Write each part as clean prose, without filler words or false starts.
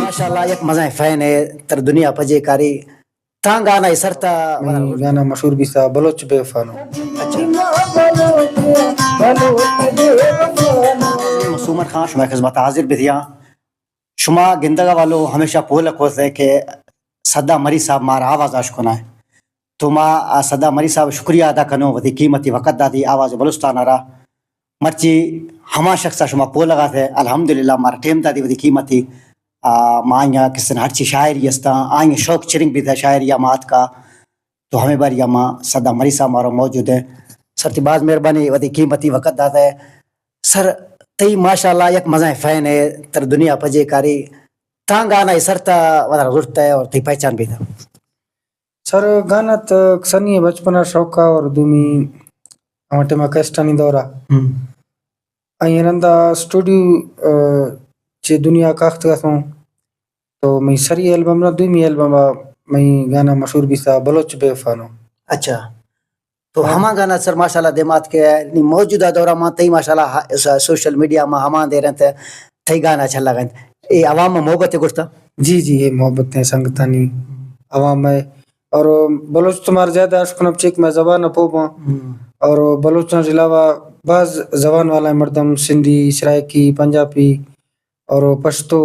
माशाल्लाह एक मजा फैन है तर दुनिया पजे कारी ता गाना इसरता गाना मशहूर भी सा बलोच बेफानो सुमर खान शुमा खिदमत हाजिर बिधिया शुमा गिंदगा वालो हमेशा पोल खोसे के सदा मरी साहब मार आवाज आशकुना है तो माँ सदा मरी साहब शुक्रिया अदा कनो वधी कीमती वक़्त दादी आवाज बलुस्तान आ रहा मर्ची हमा शख्सा शुमा पो लगा थे अल्हम्दुलिल्लाह मार टेम दादी वधी कीमती माँ यहाँ किसन हर ची शायरी अस्ता आएंगे शौक चिरिंग भी था शायरी या मात का तो हमें बार या माँ सदा मरी साहब मारो मौजूद है सर बाज मेहरबानी वधी कीमती वक़्त दाता है सर तई माशाल्लाह एक मजा फैन है तर दुनिया पजे कारी ता गाना इसरता वधा रुरता है और तई पहचान भी था सर गाना तो सनी बचपना शौक का और दूमी हमारे में कष्टानी दौरा आई रंदा स्टूडियो चे दुनिया काख्त का तो मैं सरी एल्बम ना दूमी एल्बम मैं गाना मशहूर भी सा बलोच बेफानो अच्छा तो हमा गाना सर माशाल्लाह देमात के नी मौजूदा दौरा में तई माशाल्लाह सोशल मीडिया में हमा दे रहे थे तई गाना अच्छा लगा ये आवाम में मोहब्बत गुस्ता जी ये मोहब्बत है संगतानी आवाम में और बलोच तुम्हारे ज्यादा अशकुन चेक में जबान पोबा और बलोच अलावा बाज जबान वाला मर्दम सिंधी सराइकी पंजाबी और पश्तो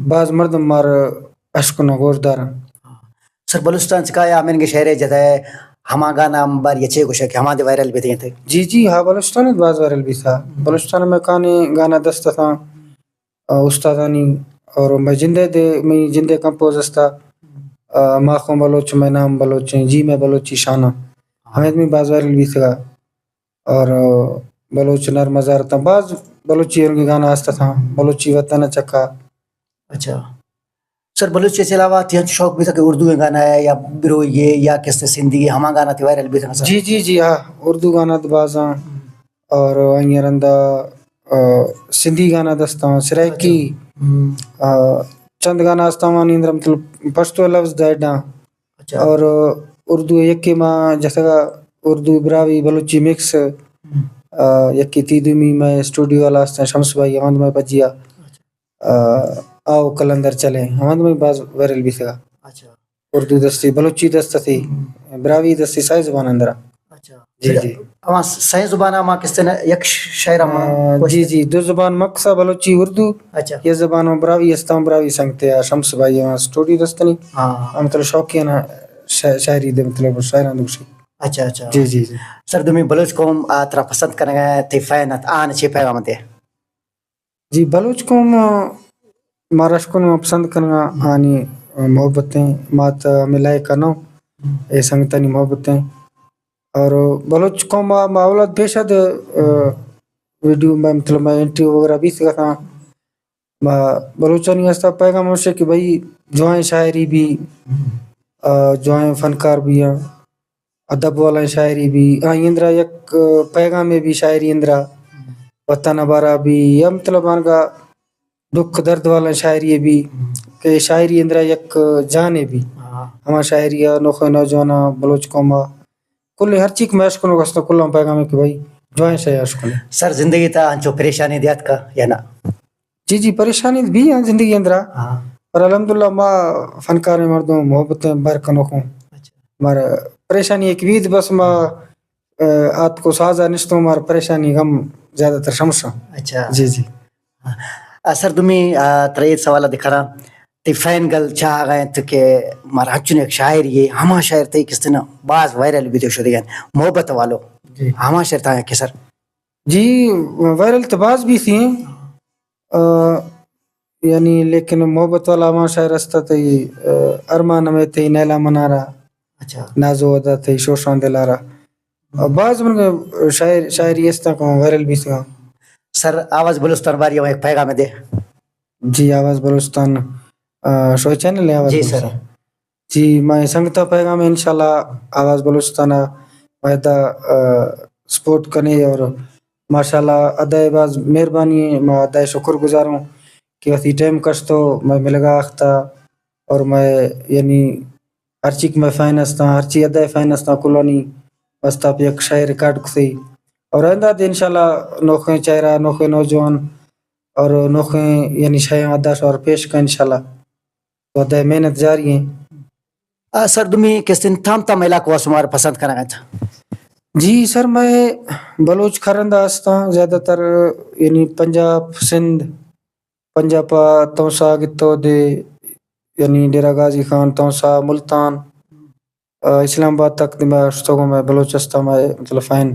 बाज मर्दम मार अशकुन गोरदार सर बलुस्तान से का मैंने शहर जदा है हमा गाना बार ये छे कुछ हमारे वायरल भी थे जी हाँ बलुस्तान बाज वायरल भी था बलुस्तान में काने गाना दस्ता था उस्तादानी और मैं जिंदे कंपोज था माखों बलोच मैं नाम बलोच जी मैं बलोची शाना हमें में बाज वायरल भी था और बलोच नर मजार था बाज बलोची उनके गाना आस्ता था बलोची वतन चक्का अच्छा सर बलूच के अलावा तिहन शौक भी था कि उर्दू में गाना है या बिरो ये या किससे सिंधी हमा गाना थी वायरल भी था सर जी हाँ उर्दू गाना तो बाजा और रंदा सिंधी गाना दस्ता सराइकी चंद गाना आस्ता नींद्र मतलब पश्तो लफ्ज दायडा और उर्दू यक्की माँ जैसा उर्दू ब्रावी बलूची मिक्स यक्की तीदुमी में स्टूडियो वाला आस्ता शम्स भाई अहमद में बजिया आओ कलंदर चले अहमद में बाज वायरल भी था अच्छा उर्दू दस्ती बलूची दस्ता थी ब्रावी दस्ती साई जुबान अंदरा अच्छा जी अमा सही जुबाना मा किसने एक शायरा मा जी दो जुबान मक्सा बलूची उर्दू अच्छा ये जुबान ब्रावी अस्ताम ब्रावी संगते हैं शम्स भाई वहाँ स्टूडियो दस्तनी हाँ मतलब शौकिया ना शायरी दे मतलब शायरान दूसरी अच्छा जी सर तुम्हें बलूच कौम तरह पसंद करेंगे ते फैन आन छे पैगाम दे जी बलूच को महाराष्ट्र को पसंद करना आनी मोहब्बतें मात मिलाए करना ये संगतनी मोहब्बतें और बलूच को मावलत बेशद वीडियो में मतलब मैं इंटरव्यू वगैरह भी सीखा था बलूचनी ऐसा पैगाम होशे कि भाई जो है शायरी भी जो है फनकार भी हैं अदब वाला शायरी भी इंद्रा एक पैगाम में भी शायरी इंद्रा वतन बारा भी या मतलब का दुख दर्द वाला शायरी भी के शायरी इंद्रा एक जाने भी हमारा शायरी नोखे नौजवाना बलोच कौमा कुल हर चीज में अशकुन वस्ता कुल पैगाम कि भाई जो है शायरी अशकुन सर जिंदगी था जो परेशानी दियात का या ना जी परेशानी भी है जिंदगी इंद्रा पर अल्हम्दुलिल्लाह माँ फनकार में मर्दों मोहब्बतें बार कनोखों मार परेशानी एक वीद बस माँ आत को साजा निश्तो मार परेशानी गम ज्यादातर समस्या अच्छा जी सर तुम्हें त्रेत सवाल दिखा ते फैन गल चाह गए तो के मारा हच्चुन एक शायर ये हमा शायर थे किस दिन बाज वायरल भी देखो दिया मोहब्बत वालो हमा शायर था कि सर जी वायरल तो बाज भी थी यानी लेकिन मोहब्बत वाला हमा शायर रास्ता थे अरमान में थे नैला मनारा अच्छा नाजो अदा थे शोशान दिलारा बाज मन शायरी इस तरह का वायरल भी था सर आवाज बलुस्तान बारी एक पैगाम में दे जी आवाज बलुस्तान शो चैनल है आवाज जी सर जी मैं संगता पैगाम में इंशाल्लाह आवाज बलुस्तान वायदा सपोर्ट करने और माशाल्लाह अदाय बाज मेहरबानी मैं अदाय शुक्रगुजार हूँ कि असी टाइम कश तो मैं मिलगा अख्ता और मैं यानी हर चीज में फैन हस्ता हर चीज अदाय फैन हस्ता कुलानी बस्ता पे एक शायर रिकॉर्ड से और आइंदा दिन इंशाल्लाह नोखे चेहरा नोखे नौजवान और नोखे यानी शायद आदाश और पेश का इंशाल्लाह तो अदा मेहनत जारी है। सर तुम्ही किस्तिन थाम थाम इलाको सुमार पसंद करा था? जी सर मैं बलोच खरंदा हस्ता ज्यादातर यानी पंजाब सिंध पंजाब तौसा गितो दे यानी डेरा गाजी खान तौसा मुल्तान इस्लामाबाद तक मैं मैं बलोचिस्तान में मतलब फाइन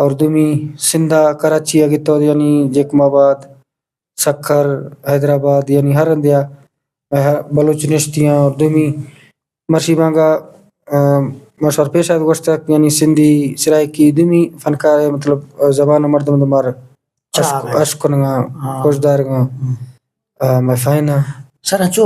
और दुमी सिंधा कराची अगितो यानी जैकमाबाद सक्खर हैदराबाद यानी हर इंडिया बलोच नश्तियाँ और दुमी मर्शीबांगा मशहूर पेशा गोश्त यानी सिंधी सराइकी दुमी फनकार मतलब जबान मर्दम दमार अशकुनगा कोशदारगा मैं फाइना सर हंचो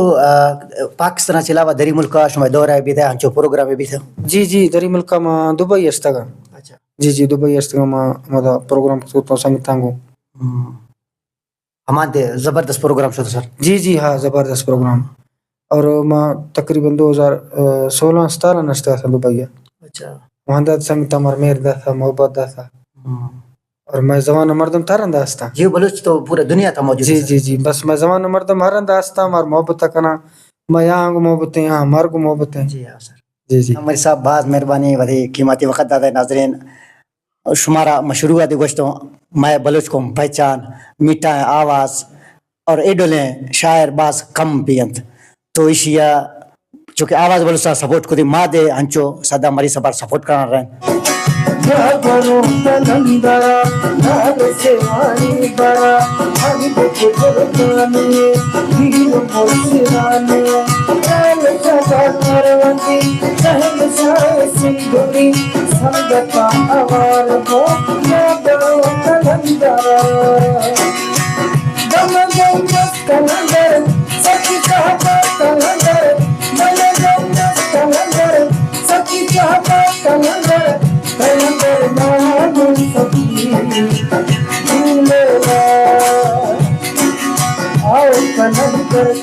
पाकिस्तान के अलावा दरी मुल्क शुमा दौरा भी था हंचो प्रोग्राम भी था? जी दरी मुल्क में दुबई अस्तागा। अच्छा जी दुबई अस्तागा में मदा प्रोग्राम तो संगीतांगो हमारे जबरदस्त प्रोग्राम शो सर? जी हाँ जबरदस्त प्रोग्राम और मैं तकरीबन 2016-17 नस्ता था दुबई। अच्छा वहाँ दा संगीता मर मेर दा था मोहब्बत दा था और मैं जवान मर्दम थारंदा हस्ता। जी बलूच तो पूरे दुनिया था मौजूद है। जी बस मैं जवान मर्दम हरंदा हस्ता मार मोहब्बत कना मैं यहाँ को मोहब्बत यहाँ मार को मोहब्बत है। जी हाँ सर जी हमारे साहब बहुत मेहरबानी वधी कीमती वक्त दादा नाजरीन शुमारा मशरूआत गोश्तों मैं बलूच को पहचान मीठा आवाज़ और एडोले शायर बास कम पियंत तो इशिया चूँकि आवाज़ बलूच सा सपोर्ट को दी माँ दे अंचो सदा मरी सबार सपोर्ट करना रहे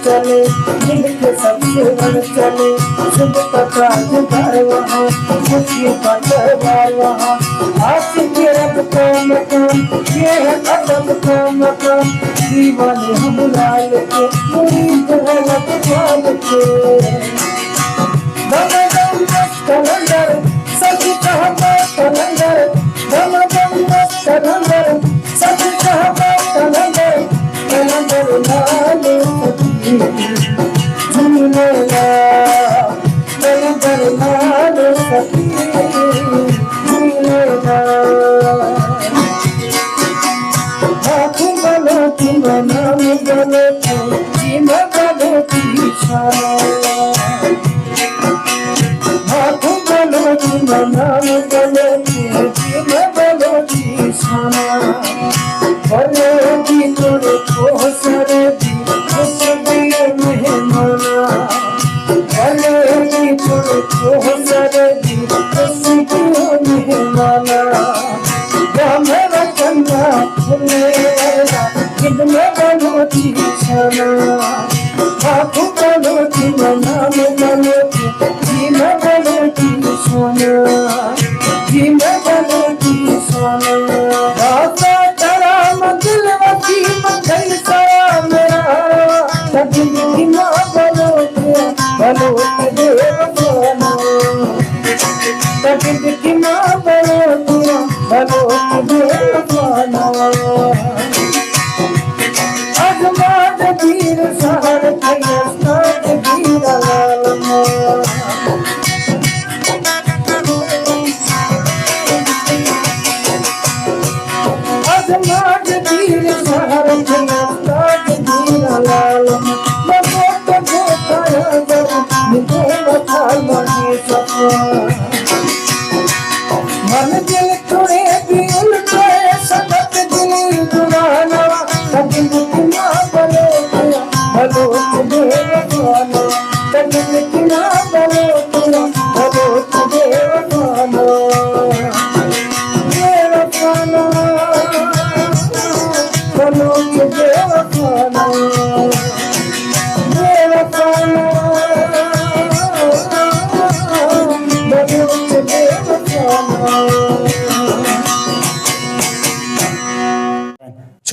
चले जिनके सबसे बड़ चले शुभ पता जुगार वहाँ खुशियों का दरबार वहाँ आशिक़ रब का मकान ये है अदब का मकान दीवाने हम लाल के मुरीद है लबजाल के दम दम मस्त कलंदर सच कहता कलंदर दम दम मस्त कलंदर सच कहता कलंदर कलंदर लाल सोना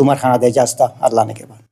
सुमर खाना दे जास्ता अल्लाह ने के बाद